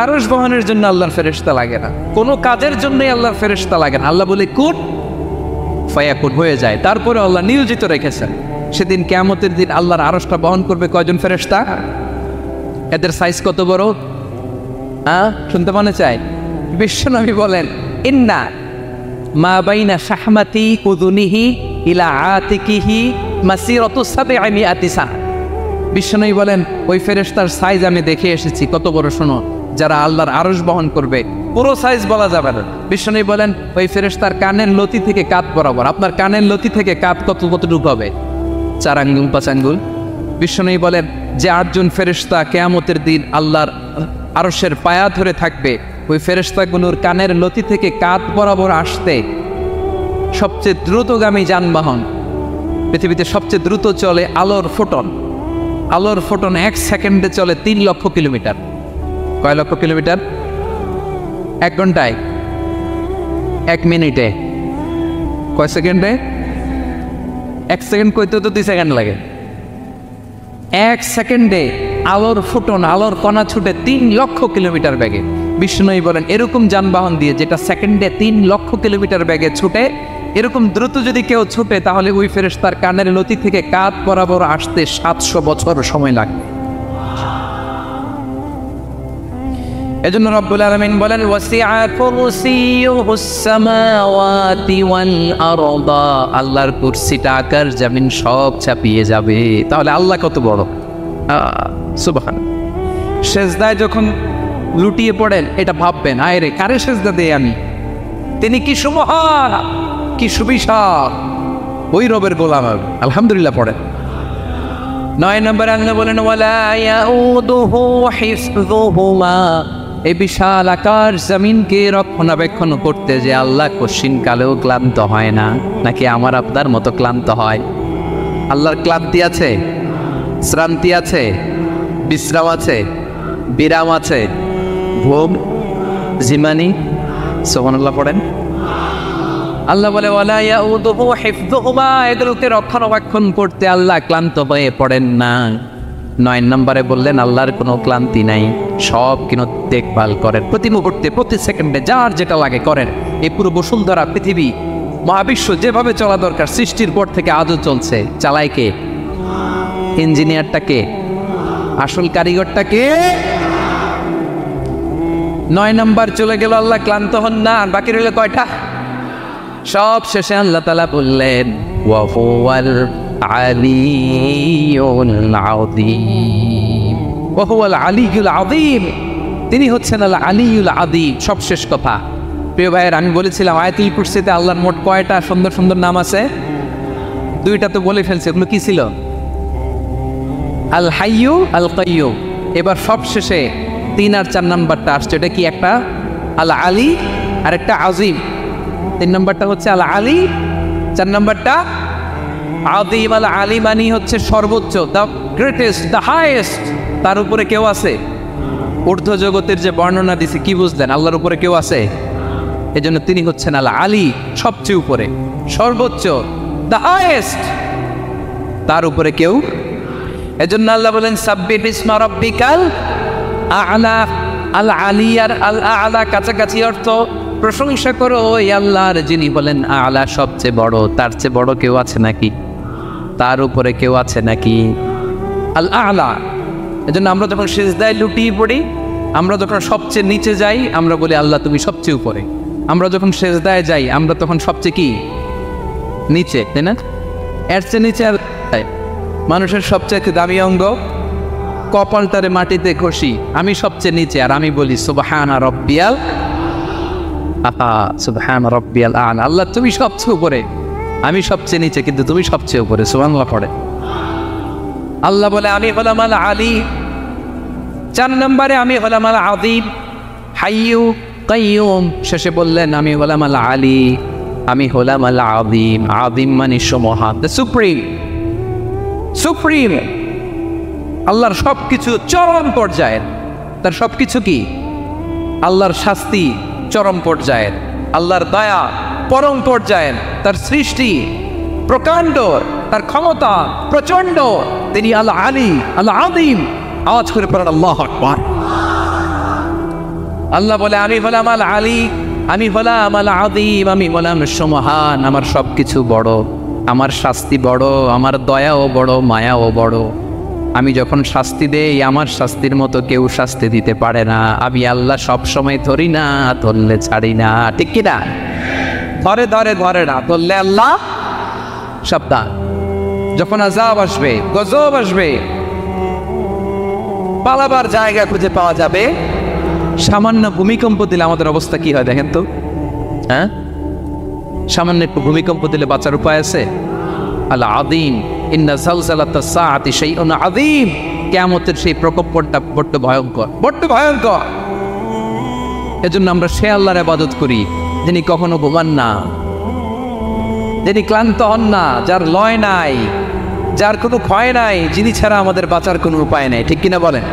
আরশ বহনের জন্য আল্লাহর ফেরেশতা লাগে না, কোনো কাজের জন্যই আল্লাহর ফেরেশতা লাগে না। আল্লাহ বলে কুন ফায়াকুন, হয়ে যায়। তারপরে আল্লাহ নিয়োজিত রেখেছেন। সেদিন কিয়ামতের দিন আল্লাহর আরশটা বহন করবে কয়জন ফেরেশতা? এদের সাইজ কত বড়? শুনতে মনে চায়? বিশ্বনবী বলেন ইন্না মা বাইনা শাহমাতি উযুনিহি ইলা আতিকিহি মাসিরাতু 700 সানা। বিশ্বনবী বলেন ওই ফেরেশতার সাইজ আমি দেখে এসেছি কত বড়। শোনো, যারা আল্লাহর আরশ বহন করবে, পুরো সাইজ বলা যাবে না। বিশ্বনবী বলেন ওই ফেরেশতার কানের লতি থেকে কাঁধ বরাবর। আপনার কানের লতি থেকে কাঁধ কতটুকু হবে? 4 আঙ্গুল 5 আঙ্গুল। বিশ্বনবী বলেন যে 8 জন ফেরেশতা কিয়ামতের দিন আল্লাহর আরশের পায়া ধরে থাকবে, ওই ফেরেশতাগুলোর কানের লতি থেকে কাঁধ বরাবর আসতে সবচেয়ে দ্রুতগামী যানবাহন, পৃথিবীতে সবচেয়ে দ্রুত চলে আলোর ফোটন। আলোর ফোটন 1 সেকেন্ডে চলে 3 লক্ষ কিলোমিটার। কয় লক্ষ কিলোমিটার? 1 ঘন্টায়? 1 মিনিটে? কয় সেকেন্ডে? 1 সেকেন্ড কইতে তো 2 সেকেন্ড লাগে। 1 সেকেন্ডে আলোর ফোটন, আলোর কণা ছুটে 3 লক্ষ কিলোমিটার বেগে। বিষ্ণুই বলেন এরকম যানবাহন দিয়ে, যেটা সেকেন্ডে 3 লক্ষ কিলোমিটার বেগে ছুটে, এরকম দ্রুত যদি কেউ ছুটে, তাহলে ওই ফেরেশতার কানের লতি থেকে কাঁধ বরাবর আসতে 700 বছর সময় লাগবে। এজন্য রব্বুল আলামিন বলেন ওয়াসিআ কুরসিয়ুহুস সামাওয়াতি ওয়াল আরদা। আল্লাহর কুরসিটা আকাশ জমিন সব চাপিয়ে যাবে। তাহলে আল্লাহ কত বড়! সুবহানাল্লাহ। সেজদায় যখন লুটিয়ে পড়েন, এটা ভাববেন, আয় রে কারে সেজদা দেই আমি, তিনি কি সুমহান, কি সুবিশাল, ওই রবের গোলাম। আলহামদুলিল্লাহ পড়েন। 9 নম্বরে আল্লাহ বলেন ওয়ালা ইয়াউদুহু হিফযুহুমা। এই বিশাল আকাশ জমিনকে রক্ষণাবেক্ষণ করতে যে আল্লাহ কশিন কালেও ক্লান্ত হয় না। নাকি আমার আপনার মতো ক্লান্ত হয়? আল্লাহর ক্লান্তি আছে, শ্রান্তি আছে, বিশ্রাম আছে, বিরাম আছে, ঘুম, জিমানি। সুবহানাল্লাহ পড়েন। আল্লাহ বলে ওয়ালা ইয়াউদুহু হিফযুহুমা। এগুলোকে রক্ষণাবেক্ষণ করতে আল্লাহ ক্লান্ত হয়ে পড়েন না। 9 নম্বরে বললেন আল্লাহর কোনো ক্লান্তি নাই, সব কিন্তু দেখভাল করেন, প্রতি মুহূর্তে প্রতি সেকেন্ডে যার যেটা লাগে করেন। এই পুরো বসুন্ধরা পৃথিবী মহাবিশ্ব যেভাবে চলা দরকার সৃষ্টির পর থেকে আজও চলছে। চালায় কে? ইঞ্জিনিয়ারটা কে? আসল কারিগরটা কে? 9 নম্বর চলে গেল, আল্লাহ ক্লান্ত হন না। আর বাকি রইল কয়টা? সব শেষে আল্লাহ তাআলা বললেন ওয়া হুয়াল আলিয়ুল আযীম। ওয়া হুয়াল আলিয়ুল আযীম, তিনি হচ্ছেন আল আলিয়ুল আযীম। সব শেষ কথা। প্রিয় ভাইয়ের, আমি বলেছিলাম আয়াতুল কুরসিতে আল্লাহর মোট কয়টা সুন্দর সুন্দর নাম আছে? 2টা তো বলে ফেলছে। এগুলো কি ছিল? আল হাইয়ু, আল কাইয়ুম। এবার সব শেষে 3 আর 4 নাম্বারটা আসছে। এটা কি? একটা আল আলী আর একটা আযীম। 3 নম্বরটা হচ্ছে আল আলী, 4 নম্বরটা আযীম। আল আলী মানে হচ্ছে সর্বোচ্চ, দ্য গ্রেটেস্ট, দ্য হাইয়েস্ট। তার উপরে কেউ আছে? ঊর্ধ্ব জগতের যে বর্ণনা দিছে, কি বুঝলেন? আল্লাহর উপরে কেউ আছে? এজন্য তিনি হচ্ছেন আল আলী, সবচেয়ে উপরে, সর্বোচ্চ, দ্য হাইয়েস্ট। তার উপরে কেউ এজন্য আল্লাহ বলেন সাব্বিহ ইসমা রাব্বিকাল আ'লা। আল আলিয়ার আল আ'লা কাছাকাছি অর্থ প্রশংসা করো ওই আল্লাহর যিনি বলেন আ'লা সবচেয়ে বড়। তার চেয়ে বড় কেউ আছে নাকি? তার উপরে কেউ আছে নাকি? আল আ'লা। এজন্য আমরা যখন সিজদায় লুটিয়ে পড়ি, আমরা যখন সবচেয়ে নিচে যাই, আমরা বলি আল্লাহ তুমি সবচেয়ে উপরে। আমরা যখন সিজদায় যাই, আমরা তখন সবচেয়ে কি নিচে, তাই না? এর চেয়ে নিচে আর মানুষের সবচেয়ে দামি অঙ্গ কপালটারে মাটিতে ঘষি, আমি সবচেয়ে নিচে, আর আমি বলি সুবহানা রাব্বিয়াল আ'লা, সুবহানা রাব্বিয়াল আ'লা। আল্লাহ তুমি সবচেয়ে উপরে, আমি সবচেয়ে নিচে, কিন্তু তুমি সবচেয়ে উপরে। সুবহানাল্লাহ পড়ে। আল্লাহ বলে আমি হলাম আল আলী। 4 নম্বরে আমি হলাম আল আযীম, হাইয়্যু কাইয়্যুম। শেষে বললেন আমি হলাম আল আলী, আমি হলাম আল আযীম। আযীম মানে মহান, দ্য সুপ্রিম। সুপ্রিম আল্লাহর সবকিছু চরম পর্যায়ের। তার সবকিছু কি? আল্লাহর শাস্তি চরম পর্যায়ের, আল্লাহর দয়া পরম পর্যায়ের, তার সৃষ্টি প্রকাণ্ড, তার ক্ষমতা প্রচন্ড। তিনি আল আলী আল আযীম। আওয়াজ করে পড়েন আল্লাহু আকবার। আল্লাহ বলে আমি হলাম আল আলী, আমি হলাম আল আযীম, আমি হলাম মহান। আমার সবকিছু বড়, আমার শাস্তি বড়, আমার দয়াও বড়, মায়াও বড়। আমি যখন শাস্তি দেই, আমার শাস্তির মতো কেউ শাস্তি দিতে পারে না। আমি আল্লাহ সব সময় ধরি না, ধরলে ছাড়ি না, ঠিক কি না? ধরে ধরে ধরে না, ধরলে আল্লাহ সাবধান। যখন আযাব আসবে, গজব আসবে, পালাবার জায়গা খুঁজে পাওয়া যাবে। সামান্য ভূমিকম্প দিলে আমাদের অবস্থা কি হয় দেখেন তো? হ্যাঁ, সামান্য একটু ভূমিকম্প দিলে বাঁচার উপায় আছে? আল আযীম, ইন্না যালজালাতাস সাআতি শাইউন আযীম। কিয়ামতের সেই প্রকোপটা বড্ড ভয়ঙ্কর, বড্ড ভয়ঙ্কর। এজন্য আমরা সে আল্লাহর ইবাদত করি যিনি কখনো ঘুমান না, যিনি ক্লান্ত হন না, যার লয় নাই, যার কোনো ক্ষয় নাই, যিনি ছাড়া আমাদের বাঁচার কোনো উপায় নাই, ঠিক কিনা বলেন?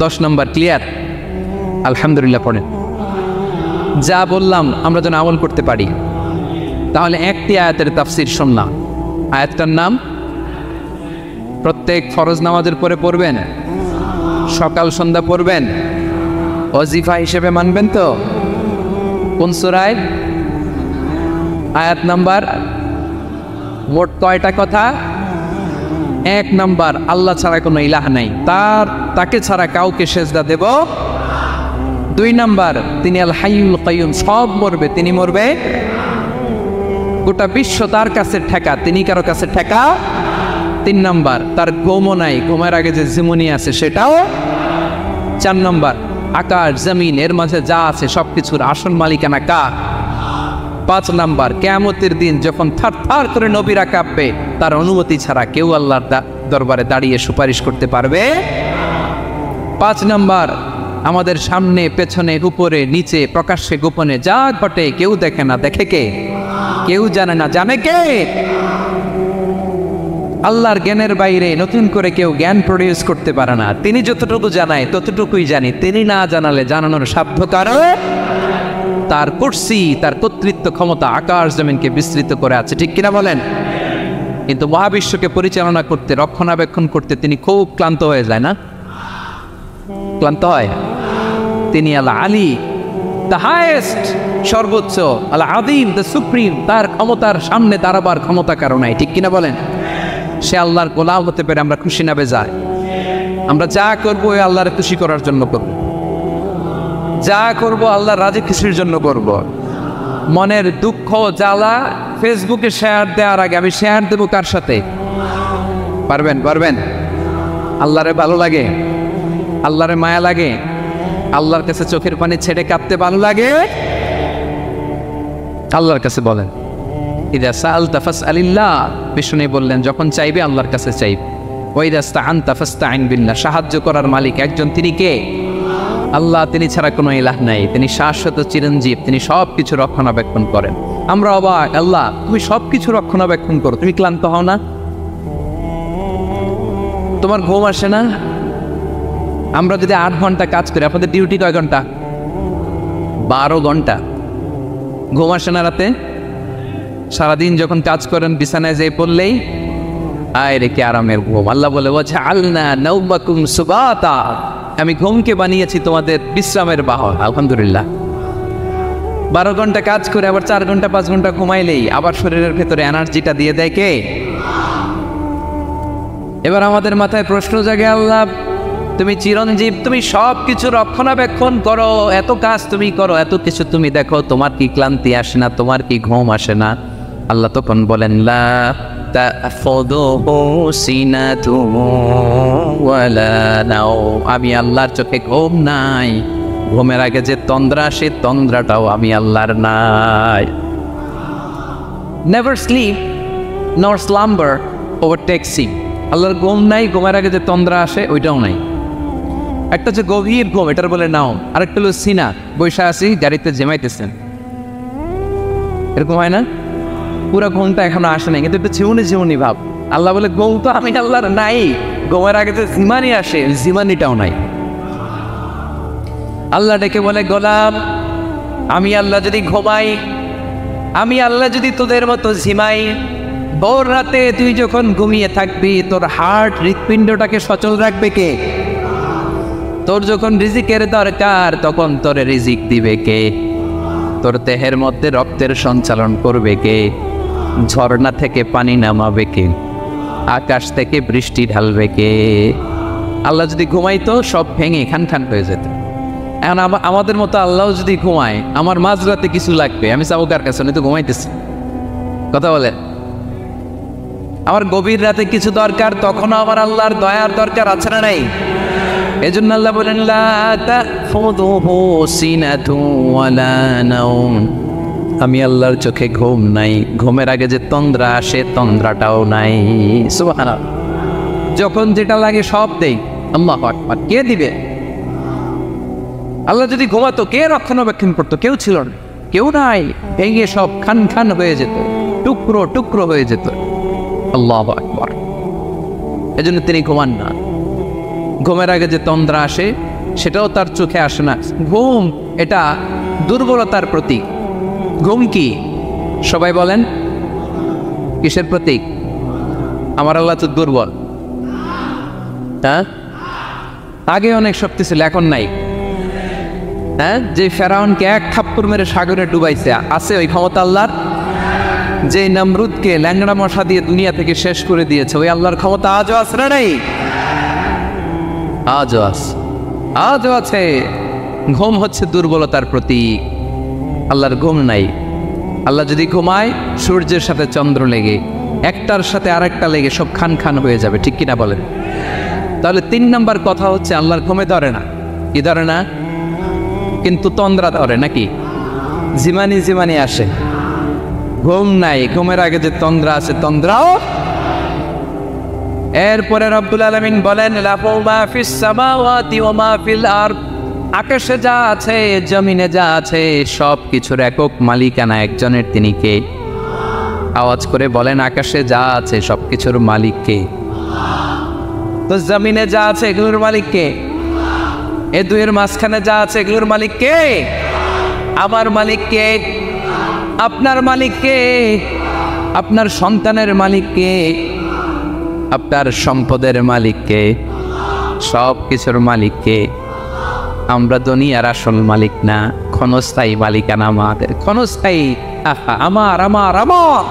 10 নম্বর ক্লিয়ার? আলহামদুলিল্লাহ পড়েন। যা বললাম আমরা যেন আমল করতে পারি। তাহলে একটি আয়াতের তাফসীর শুনলাম। আয়াতটার নাম প্রত্যেক ফরজ নামাজের পরে পড়বেন, সকাল সন্ধ্যা পড়বেন, ওয়াজিফা হিসেবে মানবেন তো? কোন সূরায়? আয়াত নাম্বার মোট কয়টা কথা? 1 নাম্বার, আল্লাহ ছাড়া কোনো ইলাহ নাই, তাকে ছাড়া কাউকে সেজদা দেব। 2 নাম্বার, তিনি আল হাইয়ুল কাইয়্যুম, সব মরবে, তিনি মরবে। গোটা বিশ্ব তার কাছে ঠেকা, তিনি কারো কাছে ঠেকা। 3 নাম্বার, তার ঘুমও নাই, ঘুমের আগে যে জীবনী আছে সেটাও। 4 নাম্বার, আকাশ জমিন এর মাঝে যা আছে সবকিছুর আসল মালিকানা কার? 5 নাম্বার, কিয়ামতের দিন যখন থারথার করে নবীরা কাঁপবে, তার অনুমতি ছাড়া কেউ আল্লাহর দরবারে দাঁড়িয়ে সুপারিশ করতে পারবে? 5 নাম্বার, আমাদের সামনে পেছনে উপরে নিচে প্রকাশ্যে গোপনে যা ঘটে কেউ দেখে না, দেখে কে? কেউ জানে না, জানে কে? আল্লাহর জ্ঞানের বাইরে নতুন করে কেউ জ্ঞান প্রডিউস করতে পারে না। তিনি যতটুকু জানায় ততটুকুই জানি, তিনি না জানালে জানানোর সাধ্য কারো। তার কুরসি, তার কর্তৃত্ব ক্ষমতা আকাশ জমিনকে বিস্তৃত করে আছে, ঠিক কিনা বলেন? কিন্তু মহাবিশ্বকে পরিচালনা করতে, রক্ষণাবেক্ষণ করতে তিনি খুব ক্লান্ত হয়ে যায় না? ক্লান্ত হয়। তিনি আল আলী, দ্য হাইয়েস্ট, সর্বোচ্চ, আল আযীম, দ্য সুপ্রিম। তার ক্ষমতার সামনে দাঁড়াবার ক্ষমতা কারো নাই, ঠিক কিনা বলেন? সে আল্লাহর গোলাম হতে পেরে আমরা খুশি না বেজায়? আমরা যা করবো ওই আল্লাহর খুশি করার জন্য করব, যা করব আল্লাহর রাজি খুশির জন্য করব। মনের দুঃখ জ্বালা ফেসবুকে শেয়ার দেওয়ার আগে আমি শেয়ার দেবো কার সাথে? পারবেন? পারবেন? আল্লাহরে ভালো লাগে, আল্লাহরে মায়া লাগে, আল্লাহর কাছে চোখের পানি ছেড়ে কাঁদতে ভালো লাগে? আল্লাহর কাছে বলেন, ইদা সাআলতা ফাসআলিল্লাহ। বিষ্ণু বললেন যখন চাইবে আল্লাহর কাছে চাইবে। ওয়া ইদা ইসতাআনতা ফাসতাইন বিল্লাহ। সাহায্য করার মালিক একজন, তিনি কে? আল্লাহ। তিনি ছাড়া কোনো ইলাহ নাই, তিনি শাশ্বত চিরঞ্জীব, তিনি সব কিছু রক্ষণাবেক্ষণ করেন। আমরা অবাক, আল্লাহ তুমি সব কিছু রক্ষণাবেক্ষণ করো, তুমি ক্লান্ত হও না? তোমার ঘুম আসে না? আমরা যদি 8 ঘন্টা কাজ করি, আপনাদের ডিউটি কয় ঘন্টা? 12 ঘন্টা। ঘুম আসে না রাতে? সারাদিন যখন কাজ করেন বিছানায় যেয়ে পড়লেই আয় রেখে আরামের ঘুম। আল্লাহ বলে ওয়াজআলনা নাওমাকুম সুবাতা, আমি ঘুমকে বানিয়েছি তোমাদের বিশ্রামের বাহন। আলহামদুলিল্লাহ, 12 ঘন্টা কাজ করে আবার 4 ঘন্টা 5 ঘন্টা ঘুমাইলেই আবার শরীরের ভেতরে এনার্জিটা দিয়ে দেয় কে? এবার আমাদের মাথায় প্রশ্ন জাগে, আল্লাহ তুমি চিরঞ্জীব, তুমি সব কিছু রক্ষণাবেক্ষণ করো, এত কাজ তুমি করো, এত কিছু তুমি দেখো, তোমার কি ক্লান্তি আসে না? তোমার কি ঘুম আসে না? আল্লাহ তখন বলেন লা তাখুযুহু সিনাতুন ওয়ালা নাওম, আমি আল্লাহর চোখে ঘুম নাই। ঘুমের আগে যে তন্দ্রা, সে তন্দ্রাটাও আমি আল্লাহর নাই। নেভার স্লিপ নর স্লাম্বার ওভারটেকস হিম। আল্লাহর ঘুম নাই, ঘুমের আগে যে তন্দ্রা আসে ওইটাও নাই। একটা হচ্ছে গভীর ঘুম, এটার বলে নাও। আরেকটা হলো সিনা, বৈশা আছি গাড়িতে জেমাইতেছেন, এরকম হয় না? পুরো ঘুমটা এখনো আসে নাই, কিন্তু একটু ঝিমুনি ঝিমুনি ভাব। আল্লাহ বলে ঘুম তো আমি আল্লাহর নাই, ঘুমের আগে যে জিমানি আসে জিমানিটাও নাই। আল্লাহ ডেকে বলে গোলাম, আমি আল্লাহ যদি ঘুমাই, আমি আল্লাহ যদি তোদের মতো ঝিমাই, ভোর রাতে তুই যখন ঘুমিয়ে থাকবি, তোর হার্ট হৃৎপিণ্ডটাকে সচল রাখবে কে? তোর যখন রিজিকের দরকার তখন তোর রিজিক দিবে কে? তোর দেহের মধ্যে রক্তের সঞ্চালন করবে কে? ঝর্ণা থেকে পানি নামাবে কে? আকাশ থেকে বৃষ্টি ঢালবে কে? আল্লাহ যদি ঘুমাইতো সব ভেঙে খান খান হয়ে যেত। এখন আমাদের মতো আল্লাহ যদি ঘুমায়, আমার মাঝরাতে কিছু লাগবে, আমি যাবো কার কাছে? উনি তো ঘুমাইতেছি। কথা বলে, আমার গভীর রাতে কিছু দরকার, তখনও আমার আল্লাহর দয়ার দরকার আছে না নাই? এজন্য আল্লাহ বলেন লা তাখুযুহু সিনাতুন ওয়ালা নাওম, আমি আল্লাহর চোখে ঘুম নাই, ঘুমের আগে যে তন্দ্রা আসে তন্দ্রাটাও নাই। সুবহানাল্লাহ, যখন যেটা লাগে সব দেই। আল্লাহু আকবার, কে দিবে? আল্লাহ যদি ঘুমাতো, কে রক্ষণাবেক্ষণ করতো? কেউ ছিল না, কেউ নাই, ভেঙে সব খান খান হয়ে যেত, টুকরো টুকরো হয়ে যেত। আল্লাহু আকবার, এজন্য তিনি ঘুমান না। ঘুমের আগে যে তন্দ্রা আসে সেটাও তার চোখে আসে না। ঘুম এটা দুর্বলতার প্রতীক। ঘুম কি? সবাই বলেন, কিসের প্রতীক? আমার আল্লাহ তো দুর্বল। হ্যাঁ, আগে অনেক শক্তি ছিল, এখন নাই। হ্যাঁ, যে ফেরাউনকে এক থাপ্পড় মেরে সাগরে ডুবাইছে, আছে ওই ক্ষমতা আল্লাহর? যে নমরুদকে ল্যাংড়া মশা দিয়ে দুনিয়া থেকে শেষ করে দিয়েছে, ওই আল্লাহর ক্ষমতা আজও আছে না নাই? আজও আছে, আজও আছে। ঘুম হচ্ছে দুর্বলতার প্রতীক। আল্লাহর ঘুম নাই। আল্লাহ যদি ঘুমায়, সূর্যের সাথে চন্দ্র লেগে, একটার সাথে আরেকটা লেগে সব খান খান হয়ে যাবে, ঠিক কিনা বলেন? তাহলে 3 নাম্বার কথা হচ্ছে আল্লাহর ঘুমে ধরে না। কি ধরে না? কিন্তু তন্দ্রা ধরে নাকি? জিমানি জিমানি আসে। ঘুম নাই, ঘুমের আগে যে তন্দ্রা আছে তন্দ্রাও। এরপরে রব্বুল আলামিন বলেন লাহু মা ফিস সামাওয়াতি ওয়া মা ফিল আরদ, আকাশে যা আছে জমিনে যা আছে সব কিছুর একক মালিকানা একজনের। তিনি কে? আওয়াজ করে বলেন, আকাশে যা আছে সব কিছুর মালিক কে? তো জমিনে যা আছে এগুলোর মালিক কে? এ দুয়ের মাঝখানে যা আছে এগুলোর মালিক কে? আমার মালিক কে? আপনার মালিক কে? আপনার সন্তানের মালিক কে? আপনার সম্পদের মালিক কে? সব কিছুর মালিক কে? আমরা দুনিয়ার আসল মালিক না, ক্ষণস্থায়ী মালিকানা আমাদের। ক্ষণস্থায়ী, আমার আমার আমার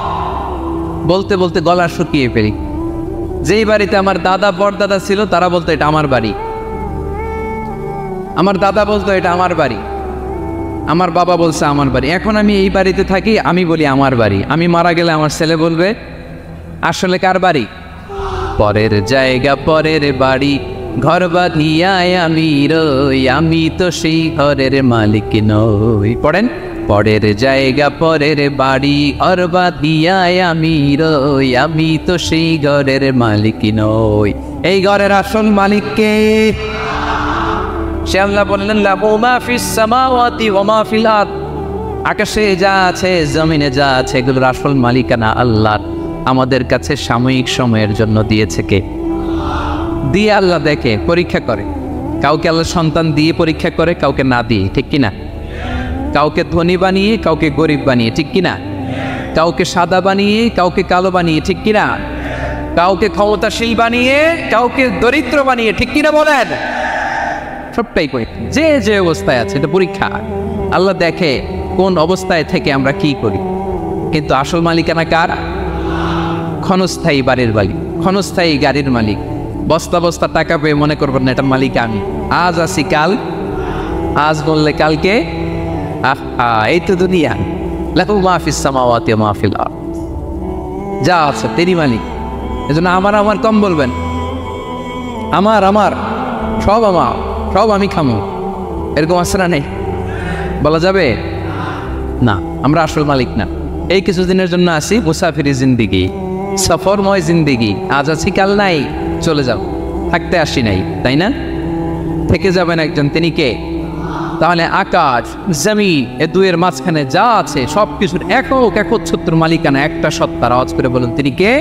বলতে বলতে গলা শুকিয়ে ফেলি। যেই বাড়িতে আমার দাদা বড়দাদা ছিল তারা বলতো এটা আমার বাড়ি, আমার দাদা বলতো এটা আমার বাড়ি, আমার বাবা বলছে আমার বাড়ি। এখন আমি এই বাড়িতে থাকি, আমি বলি আমার বাড়ি। আমি মারা গেলে আমার ছেলে বলবে আসলে কার বাড়ি? পরের জায়গা পরের বাড়ি, ঘর বাঁধিয়ায় আমি রই, আমি তো সেই ঘরের মালিক নই। পড়েন, পরের জায়গা পরের বাড়ি, ঘর বাঁধিয়ায় আমি রই, আমি তো সেই ঘরের মালিক নই। এই ঘরের আসল মালিক কে? সে আল্লাহ বললেন লাহু মা ফিস সামাওয়াতি ওয়া মা ফিল আরদ, আকাশে যা আছে জমিনে যা আছে এগুলোর আসল মালিকানা আল্লাহ। আমাদের কাছে সাময়িক সময়ের জন্য দিয়েছে কে? দিয়ে আল্লাহ দেখে, পরীক্ষা করে। কাউকে আল্লাহ সন্তান দিয়ে পরীক্ষা করে, কাউকে না দিয়ে, ঠিক কিনা? কাউকে ধনী বানিয়ে কাউকে গরিব বানিয়ে, ঠিক কিনা? কাউকে সাদা বানিয়ে কাউকে কালো বানিয়ে, ঠিক কিনা? কাউকে ক্ষমতাশীল বানিয়ে, কাউকে দরিদ্র বানিয়ে, ঠিক কিনা বলেন? সবটাই করি যে যে অবস্থায় আছে, এটা পরীক্ষা। আল্লাহ দেখে কোন অবস্থায় থেকে আমরা কি করি। কিন্তু আসল মালিকানা কার? ক্ষণস্থায়ী বাড়ির মালিক, ক্ষণস্থায়ী গাড়ির মালিক। বস্তা বস্তা টাকা পেয়ে মনে করবেন না এটা মালিক আমি। আজ আসি কাল, আজ বললে কালকে। এই তো দুনিয়া। লাহু মা ফিস সামাওয়াতি ওয়া মা ফিল আরদ। যা আছে তেরি মালিক। এজন্য আমার আমার কম বলবেন। আমার আমার সব আমার, সব আমি খামো, এরকম আছে না? নেই, বলা যাবে না। আমরা আসল মালিক না। এই কিছুদিনের জন্য আসি মুসাফিরি জিন্দিগি, সফরময় জিন্দিগি। আজ আছি কাল নাই, চলে যাব। থাকতে আসি নাই, তাই না? থেকে যাবেন একজন, তিনি কে? তাহলে আকাশ জমিন এ দুয়ের মাঝখানে যা আছে সব কিছুর একক একচ্ছত্র মালিকানা একটা সত্তার। আওয়াজ করে বলুন তিনি কে?